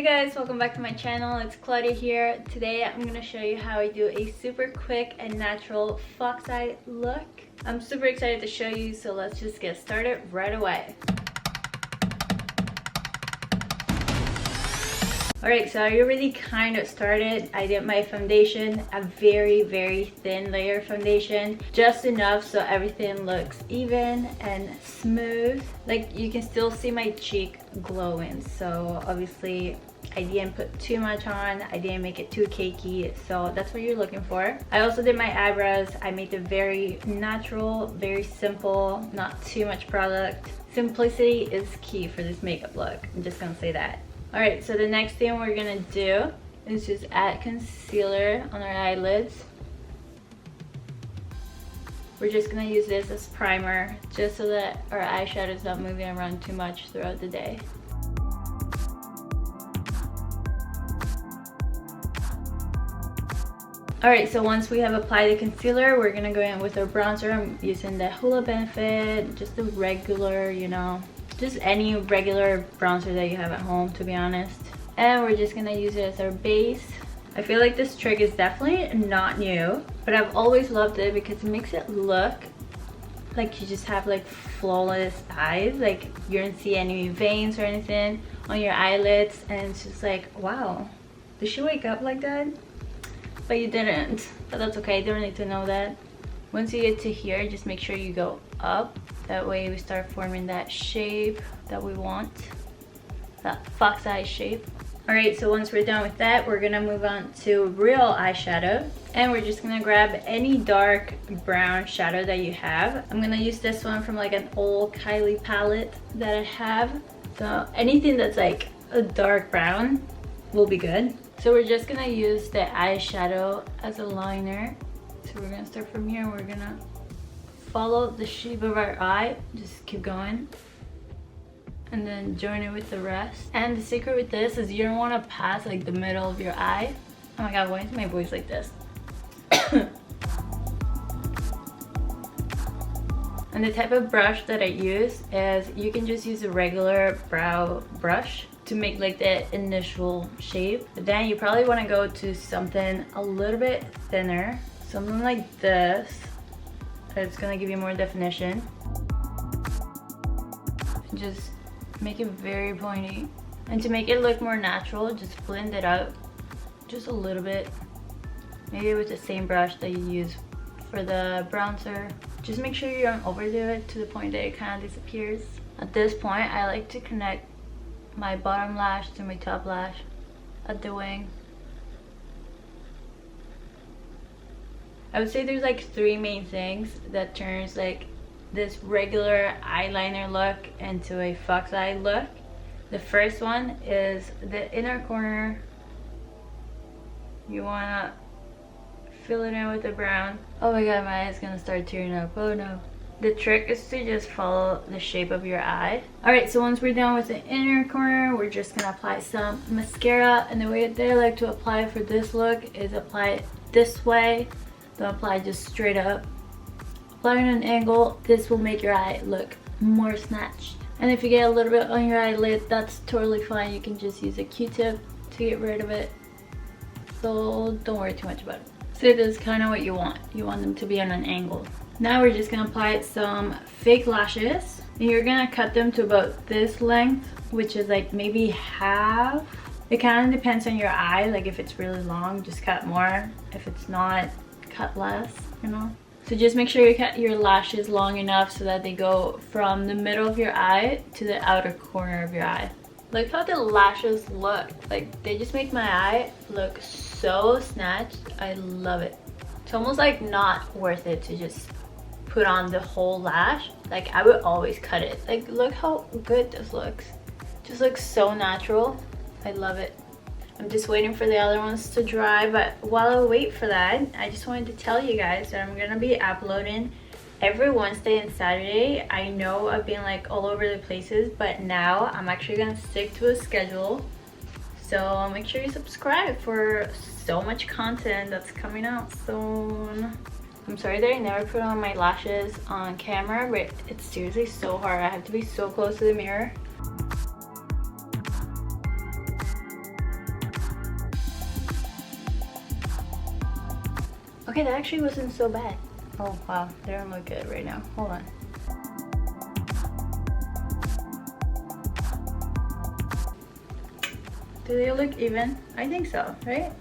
Hi guys, welcome back to my channel. It's Claudia here. Today I'm going to show you how I do a super quick and natural fox eye look. I'm super excited to show you, so let's just get started right away. Alright, so I already kind of started. I did my foundation, a very thin layer of foundation, just enough so everything looks even and smooth. Like, you can still see my cheek glowing, so obviously I didn't put too much on. I didn't make it too cakey, so that's what you're looking for. I also did my eyebrows. I made it very natural, very simple, not too much product. Simplicity is key for this makeup look. I'm just gonna say that. Alright, so the next thing we're gonna do is just add concealer on our eyelids. We're just gonna use this as primer just so that our eyeshadow is not moving around too much throughout the day. Alright, so once we have applied the concealer, we're gonna go in with our bronzer. I'm using the Hoola Benefit, just a regular, just any regular bronzer that you have at home, to be honest. And we're just gonna use it as our base. I feel like this trick is definitely not new, but I've always loved it because it makes it look like you just have like flawless eyes. Like you don't see any veins or anything on your eyelids, and it's just like, wow, did she wake up like that? But you didn't, but that's okay. You don't need to know that. Once you get to here, just make sure you go up. That way we start forming that shape that we want, that fox eye shape. Alright, so once we're done with that, we're gonna move on to real eyeshadow. And we're just gonna grab any dark brown shadow that you have. I'm gonna use this one from like an old Kylie palette that I have. So anything that's like a dark brown will be good. So we're just gonna use the eyeshadow as a liner. So we're gonna start from here and we're gonna follow the shape of our eye, just keep going, and then join it with the rest. And the secret with this is you don't want to pass like the middle of your eye. Oh my god, why is my voice like this? And the type of brush that I use is, you can just use a regular brow brush to make like the initial shape, but then you probably want to go to something a little bit thinner, something like this. It's gonna give you more definition. Just make it very pointy. And to make it look more natural, just blend it out just a little bit. Maybe with the same brush that you use for the bronzer. Just make sure you don't overdo it to the point that it kind of disappears. At this point, I like to connect my bottom lash to my top lash at the wing. I would say there's like three main things that turns like this regular eyeliner look into a fox eye look. The first one is the inner corner. You wanna fill it in with the brown. Oh my god, my eye is gonna start tearing up. Oh no. The trick is to just follow the shape of your eye. Alright, so once we're done with the inner corner, we're just gonna apply some mascara. And the way that I like to apply for this look is apply it this way. Don't apply just straight up. Apply it at an angle. This will make your eye look more snatched. And if you get a little bit on your eyelid, that's totally fine. You can just use a Q-tip to get rid of it. So don't worry too much about it. So this is kind of what you want. You want them to be on an angle. Now we're just gonna apply some fake lashes. And you're gonna cut them to about this length, which is like maybe half. It kind of depends on your eye. Like if it's really long, just cut more. If it's not, cut less, So just make sure you cut your lashes long enough so that they go from the middle of your eye to the outer corner of your eye. Look how the lashes look. Like, they just make my eye look so snatched. I love it. It's almost like not worth it to just put on the whole lash. Like, I would always cut it. Like, look how good this looks. Just looks so natural. I love it. I'm just waiting for the other ones to dry, but while I wait for that, I just wanted to tell you guys that I'm gonna be uploading every Wednesday and Saturday. I know I've been like all over the places, but now I'm actually gonna stick to a schedule. So make sure you subscribe for so much content that's coming out soon. I'm sorry that I never put on my lashes on camera, but it's seriously so hard. I have to be so close to the mirror. Okay, that actually wasn't so bad. Oh wow, they don't look good right now. Hold on. Do they look even? I think so, right?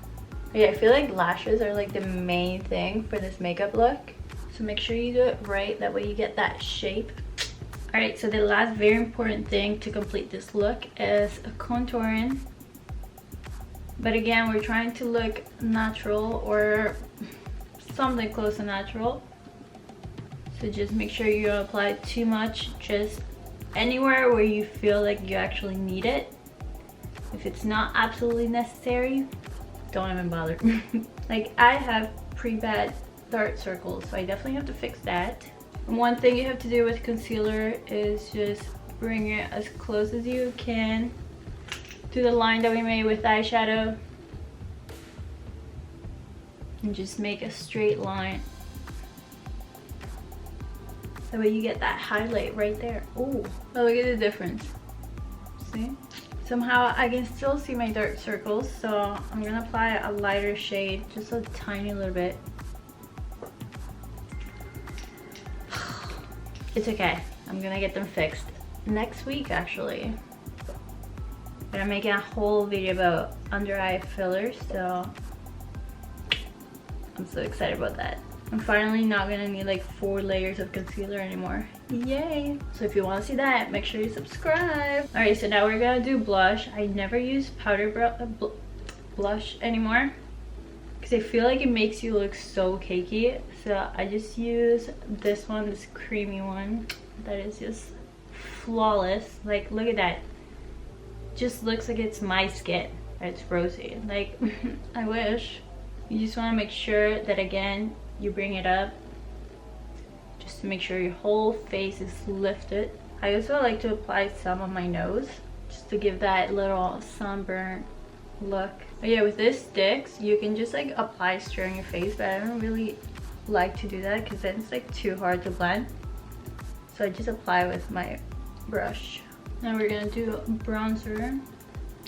Yeah, I feel like lashes are like the main thing for this makeup look. So make sure you do it right, that way you get that shape. Alright, so the last very important thing to complete this look is contouring. But again, we're trying to look natural or something close to natural. So just make sure you don't apply too much, just anywhere where you feel like you actually need it. If it's not absolutely necessary, don't even bother. Like, I have pretty bad dark circles, so I definitely have to fix that. And one thing you have to do with concealer is just bring it as close as you can to the line that we made with eyeshadow. And just make a straight line. That way you get that highlight right there. Ooh, oh, look at the difference. See? Somehow I can still see my dark circles, so I'm gonna apply a lighter shade, just a tiny little bit. It's okay, I'm gonna get them fixed next week actually. But I'm making a whole video about under eye fillers, so I'm so excited about that. I'm finally not gonna need like 4 layers of concealer anymore. Yay! So if you want to see that, make sure you subscribe. Alright, so now we're gonna do blush. I never use powder blush anymore because I feel like it makes you look so cakey. So I just use this one, this creamy one that is just flawless. Like, look at that. Just looks like it's my skin. It's rosy. Like, I wish. You just want to make sure that, again, you bring it up just to make sure your whole face is lifted. I also like to apply some on my nose just to give that little sunburn look. But yeah, with this sticks, you can just like apply straight on your face, but I don't really like to do that because then it's like too hard to blend. So I just apply with my brush. Now we're gonna do bronzer.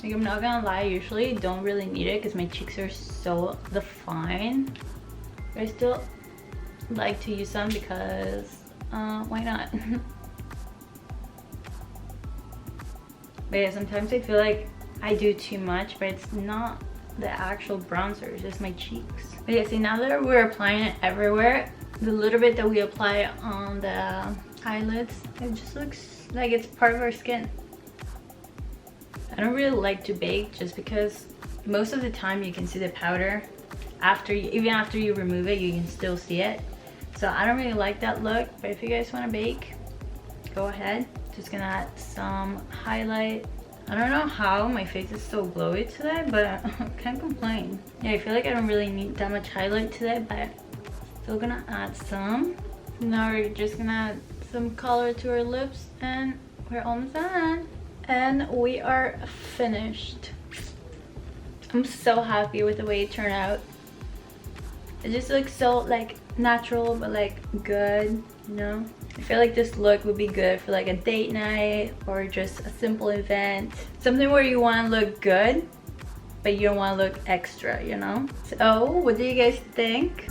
Like, I'm not gonna lie, I usually don't really need it because my cheeks are so defined. But I still like to use some because why not? But yeah, sometimes I feel like I do too much, but it's not the actual bronzer, it's just my cheeks. But yeah, see, now that we're applying it everywhere, the little bit that we apply on the eyelids, it just looks like it's part of our skin. I don't really like to bake just because most of the time you can see the powder after you, even after you remove it, you can still see it. So I don't really like that look, but if you guys want to bake, go ahead. Just gonna add some highlight. I don't know how my face is so glowy today, but I can't complain. Yeah, I feel like I don't really need that much highlight today, but still gonna add some. Now we're just gonna add some color to our lips and we're almost done. And we are finished. I'm so happy with the way it turned out. It just looks so like natural but like good, you know? I feel like this look would be good for like a date night or just a simple event. Something where you want to look good but you don't want to look extra, you know? So what do you guys think?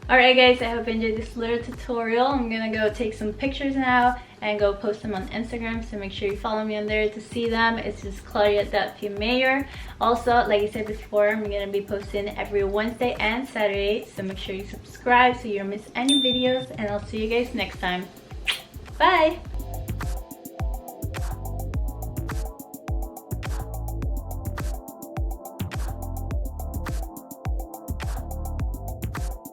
Alright guys, I hope you enjoyed this little tutorial. I'm gonna go take some pictures now and go post them on Instagram, so make sure you follow me on there to see them. It's just Claudia.Fuenmayor. Also, like I said before, I'm gonna be posting every Wednesday and Saturday, so make sure you subscribe so you don't miss any videos, and I'll see you guys next time. Bye!